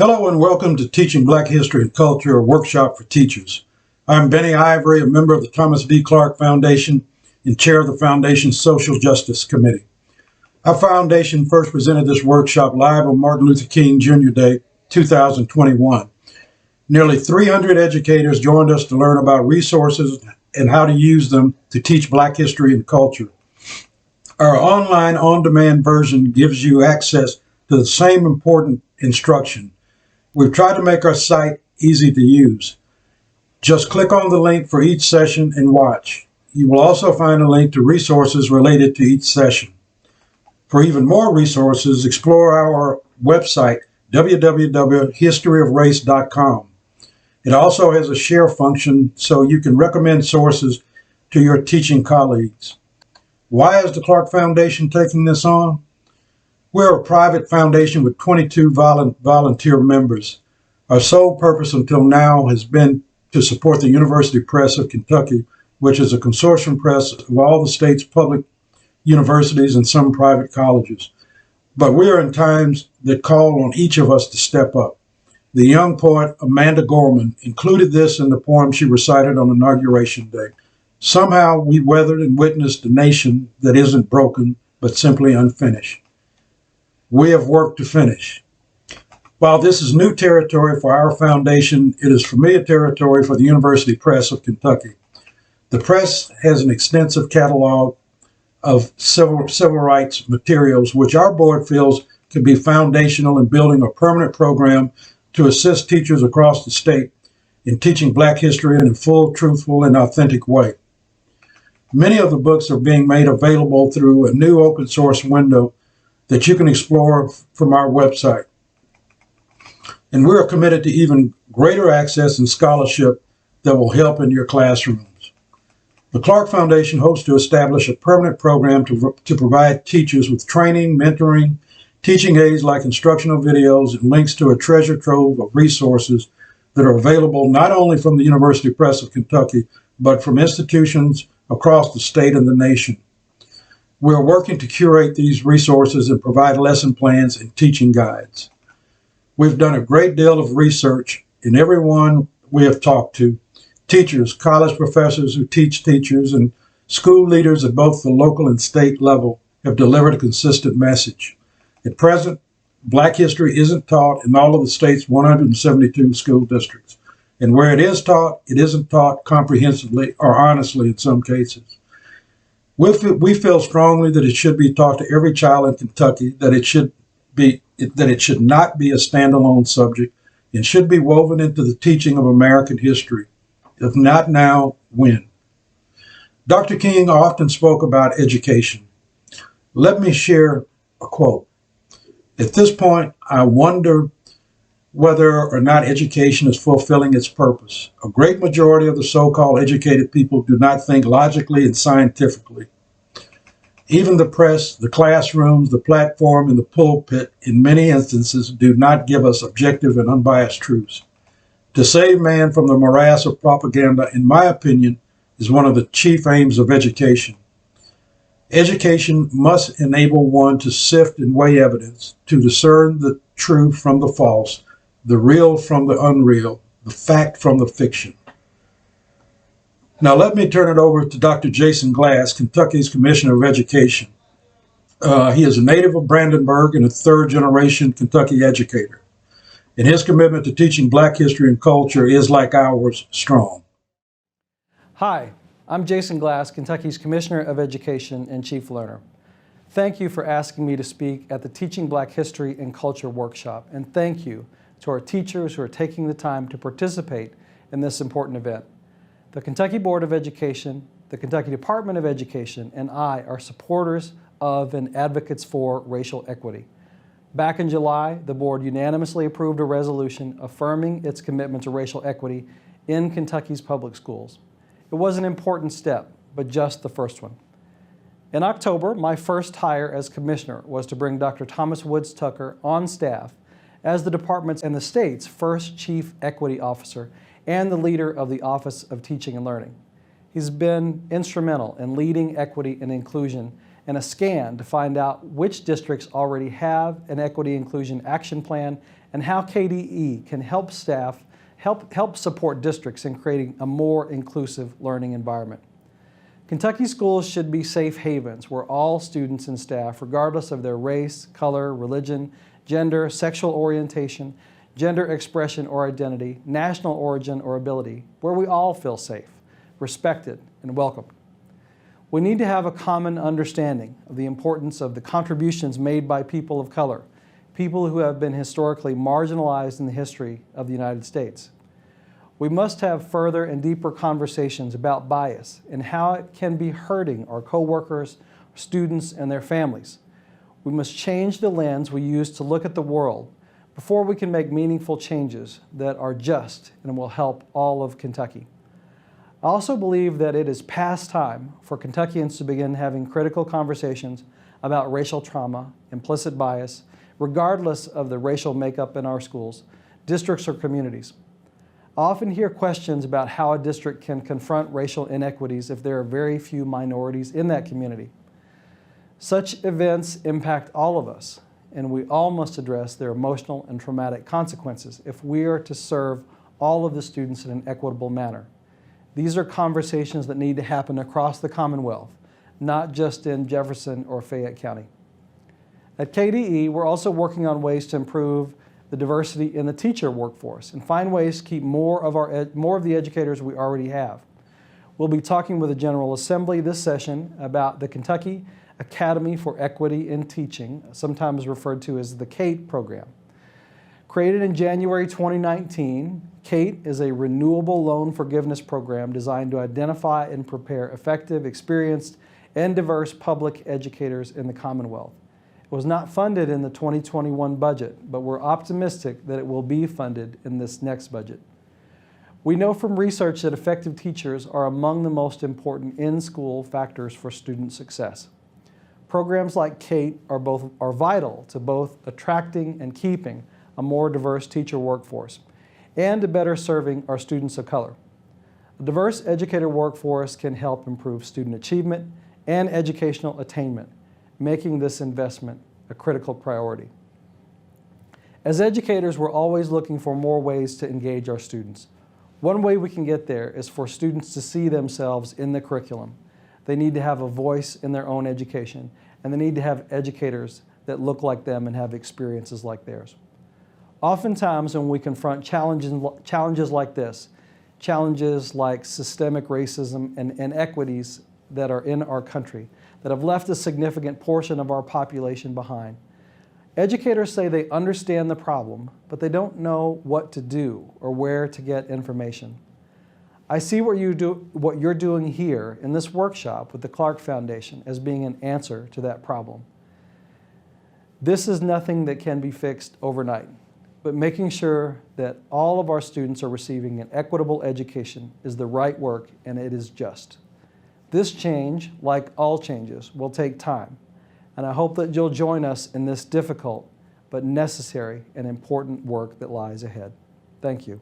Hello and welcome to Teaching Black History and Culture, a workshop for teachers. I'm Bennie Ivory, a member of the Thomas D. Clark Foundation and chair of the Foundation's Social Justice Committee. Our foundation first presented this workshop live on Martin Luther King Jr. Day, 2021. Nearly 300 educators joined us to learn about resources and how to use them to teach Black history and culture. Our online on-demand version gives you access to the same important instruction. We've tried to make our site easy to use. Just click on the link for each session and watch. You will also find a link to resources related to each session. For even more resources, explore our website, www.historyofrace.com. It also has a share function so you can recommend sources to your teaching colleagues. Why is the Clark Foundation taking this on? We're a private foundation with 22 volunteer members. Our sole purpose until now has been to support the University Press of Kentucky, which is a consortium press of all the state's public universities and some private colleges. But we are in times that call on each of us to step up. The young poet Amanda Gorman included this in the poem she recited on Inauguration Day. Somehow we weathered and witnessed a nation that isn't broken, but simply unfinished. We have work to finish. While this is new territory for our foundation, it is familiar territory for the University Press of Kentucky. The press has an extensive catalog of civil rights materials, which our board feels can be foundational in building a permanent program to assist teachers across the state in teaching Black history in a full, truthful, and authentic way. Many of the books are being made available through a new open source window that you can explore from our website. And we're committed to even greater access and scholarship that will help in your classrooms. The Clark Foundation hopes to establish a permanent program to provide teachers with training, mentoring, teaching aids like instructional videos, and links to a treasure trove of resources that are available not only from the University Press of Kentucky, but from institutions across the state and the nation. We are working to curate these resources and provide lesson plans and teaching guides. We've done a great deal of research, and everyone we have talked to, teachers, college professors who teach teachers, and school leaders at both the local and state level have delivered a consistent message. At present, Black history isn't taught in all of the state's 172 school districts. And where it is taught, it isn't taught comprehensively or honestly in some cases. We feel strongly that it should be taught to every child in Kentucky, that it should not be a standalone subject and should be woven into the teaching of American history. If not now, when? Dr. King often spoke about education. Let me share a quote. At this point, I wonder whether or not education is fulfilling its purpose. A great majority of the so-called educated people do not think logically and scientifically. Even the press, the classrooms, the platform, and the pulpit, in many instances, do not give us objective and unbiased truths. To save man from the morass of propaganda, in my opinion, is one of the chief aims of education. Education must enable one to sift and weigh evidence, to discern the true from the false, the real from the unreal, the fact from the fiction. Now let me turn it over to Dr. Jason Glass, Kentucky's Commissioner of Education. He is a native of Brandenburg and a third-generation Kentucky educator. And his commitment to teaching Black history and culture is, like ours, strong. Hi, I'm Jason Glass, Kentucky's Commissioner of Education and Chief Learner. Thank you for asking me to speak at the Teaching Black History and Culture workshop, and thank you to our teachers who are taking the time to participate in this important event. The Kentucky Board of Education, the Kentucky Department of Education, and I are supporters of and advocates for racial equity. Back in July, the board unanimously approved a resolution affirming its commitment to racial equity in Kentucky's public schools. It was an important step, but just the first one. In October, my first hire as commissioner was to bring Dr. Thomas Woods Tucker on staff as the department's and the state's first chief equity officer and the leader of the Office of Teaching and Learning. He's been instrumental in leading equity and inclusion and a scan to find out which districts already have an equity inclusion action plan and how KDE can help support districts in creating a more inclusive learning environment. Kentucky schools should be safe havens where all students and staff, regardless of their race, color, religion, gender, sexual orientation, gender expression or identity, national origin or ability, where we all feel safe, respected, and welcomed. We need to have a common understanding of the importance of the contributions made by people of color, people who have been historically marginalized in the history of the United States. We must have further and deeper conversations about bias and how it can be hurting our coworkers, students, and their families. We must change the lens we use to look at the world before we can make meaningful changes that are just and will help all of Kentucky. I also believe that it is past time for Kentuckians to begin having critical conversations about racial trauma, implicit bias, regardless of the racial makeup in our schools, districts, or communities. I often hear questions about how a district can confront racial inequities if there are very few minorities in that community. Such events impact all of us, and we all must address their emotional and traumatic consequences if we are to serve all of the students in an equitable manner. These are conversations that need to happen across the Commonwealth, not just in Jefferson or Fayette County. At KDE, we're also working on ways to improve the diversity in the teacher workforce and find ways to keep more of the educators we already have. We'll be talking with the General Assembly this session about the Kentucky Academy for Equity in Teaching, sometimes referred to as the CATE program. Created in January 2019, CATE is a renewable loan forgiveness program designed to identify and prepare effective, experienced, and diverse public educators in the Commonwealth. It was not funded in the 2021 budget, but we're optimistic that it will be funded in this next budget. We know from research that effective teachers are among the most important in-school factors for student success. Programs like CATE are vital to both attracting and keeping a more diverse teacher workforce and to better serving our students of color. A diverse educator workforce can help improve student achievement and educational attainment, making this investment a critical priority. As educators, we're always looking for more ways to engage our students. One way we can get there is for students to see themselves in the curriculum. They need to have a voice in their own education, and they need to have educators that look like them and have experiences like theirs. Oftentimes when we confront challenges like this, challenges like systemic racism and inequities that are in our country, that have left a significant portion of our population behind, educators say they understand the problem, but they don't know what to do or where to get information. I see what you're doing here in this workshop with the Clark Foundation as being an answer to that problem. This is nothing that can be fixed overnight, but making sure that all of our students are receiving an equitable education is the right work, and it is just. This change, like all changes, will take time, and I hope that you'll join us in this difficult but necessary and important work that lies ahead. Thank you.